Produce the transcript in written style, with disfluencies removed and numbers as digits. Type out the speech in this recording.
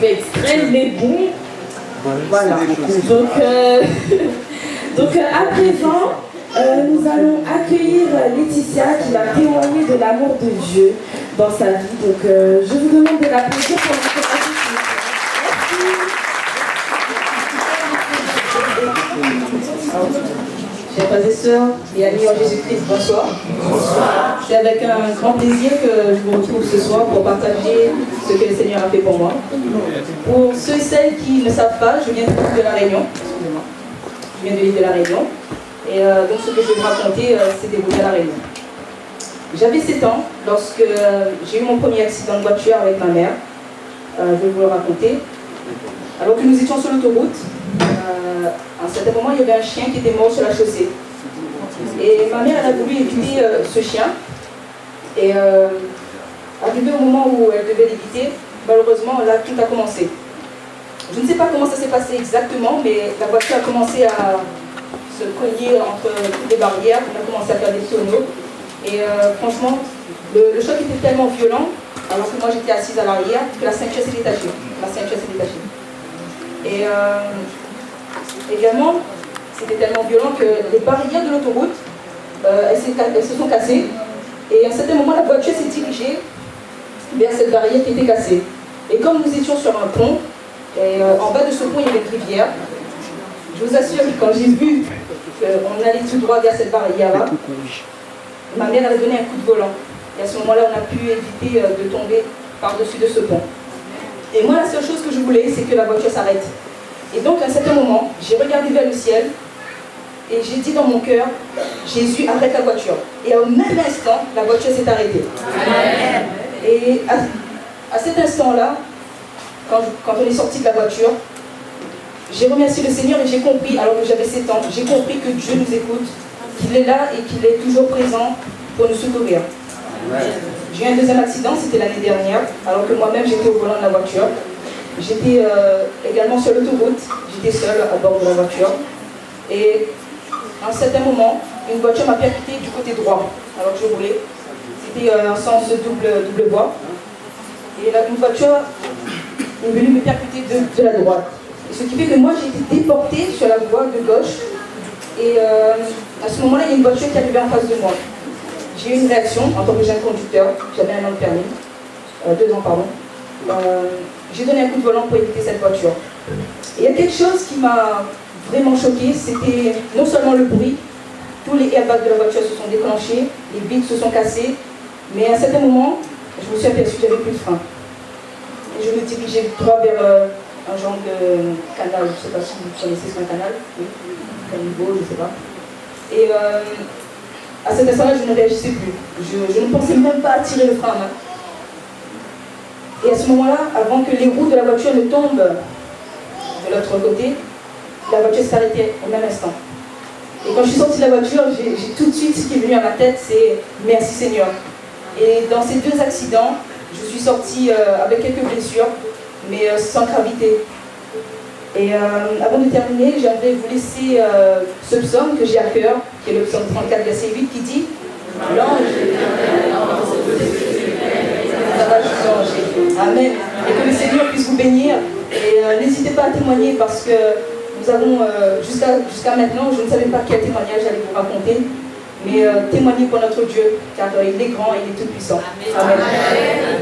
fait exprès, mais bon. Voilà. Donc, à présent, nous allons accueillir Laetitia qui va témoigner de l'amour de Dieu dans sa vie. Donc, je vous demande de l'applaudir pour notre participation. Merci. Chers frères et sœurs et amis en Jésus-Christ, bonsoir. Bonsoir. C'est avec un grand plaisir que je vous retrouve ce soir pour partager ce que le Seigneur a fait pour moi. Pour ceux et celles qui ne savent pas, je viens de La Réunion. Je viens de l'île de La Réunion. Et donc ce que je vais vous raconter, c'est déroulé à La Réunion. J'avais 7 ans lorsque j'ai eu mon premier accident de voiture avec ma mère. Je vais vous le raconter. Alors que nous étions sur l'autoroute, à un certain moment, il y avait un chien qui était mort sur la chaussée. Et ma mère, elle a voulu éviter ce chien. Et arrivé au moment où elle devait l'éviter, malheureusement, là, tout a commencé. Je ne sais pas comment ça s'est passé exactement, mais la voiture a commencé à se cogner entre toutes les barrières. On a commencé à faire des tonneaux. Et franchement, le choc était tellement violent, alors que moi j'étais assise à l'arrière, que la ceinture s'est détachée. Et également, c'était tellement violent que les barrières de l'autoroute, elles se sont cassées. Et à un certain moment, la voiture s'est dirigée vers cette barrière qui était cassée. Et comme nous étions sur un pont, et en bas de ce pont, il y avait une rivière, je vous assure que quand j'ai vu qu'on allait tout droit vers cette barrière-là, ma mère avait donné un coup de volant. Et à ce moment-là, on a pu éviter de tomber par-dessus de ce pont. Et moi, la seule chose que je voulais, c'est que la voiture s'arrête. Et donc, à un certain moment, j'ai regardé vers le ciel et j'ai dit dans mon cœur, Jésus, arrête la voiture. Et au même instant, la voiture s'est arrêtée. Amen. Et à cet instant-là, quand on est sorti de la voiture, j'ai remercié le Seigneur et j'ai compris, alors que j'avais 7 ans, j'ai compris que Dieu nous écoute, qu'il est là et qu'il est toujours présent pour nous secourir. J'ai eu un deuxième accident, c'était l'année dernière, alors que moi-même j'étais au volant de la voiture. J'étais également sur l'autoroute, j'étais seule à bord de la voiture. Et à un certain moment, une voiture m'a percuté du côté droit, alors que je roulais. C'était un sens double voie. Et là, une voiture est venue me percuter de la droite. Et ce qui fait que moi j'ai été déportée sur la voie de gauche. Et à ce moment-là, il y a une voiture qui arrivait en face de moi. J'ai eu une réaction en tant que jeune conducteur, j'avais 1 an de permis, 2 ans pardon. J'ai donné un coup de volant pour éviter cette voiture. Et il y a quelque chose qui m'a vraiment choquée, c'était non seulement le bruit, tous les airbags de la voiture se sont déclenchés, les vitres se sont cassées, mais à un certain moment, je me suis aperçue que j'avais plus de frein. Et je me dirigeais droit vers un genre de canal, je ne sais pas si vous connaissez ce canal, oui, quel niveau, je ne sais pas. Et à cet instant-là, je ne réagissais plus. Je ne pensais même pas à tirer le frein à main. Et à ce moment-là, avant que les roues de la voiture ne tombent de l'autre côté, la voiture s'est arrêtée au même instant. Et quand je suis sortie de la voiture, j'ai tout de suite, ce qui est venu à ma tête, c'est « Merci Seigneur ». Et dans ces 2 accidents, je suis sortie avec quelques blessures, mais sans gravité. Et avant de terminer, j'aimerais vous laisser ce psaume que j'ai à cœur, qui est le psaume 34, verset 8, qui dit « L'ange ça va changer. Amen. Et que le Seigneur puisse vous bénir. Et n'hésitez pas à témoigner parce que nous avons, jusqu'à maintenant, je ne savais pas quel témoignage j'allais vous raconter, mais témoignez pour notre Dieu, car il est grand et il est tout puissant. Amen. Amen.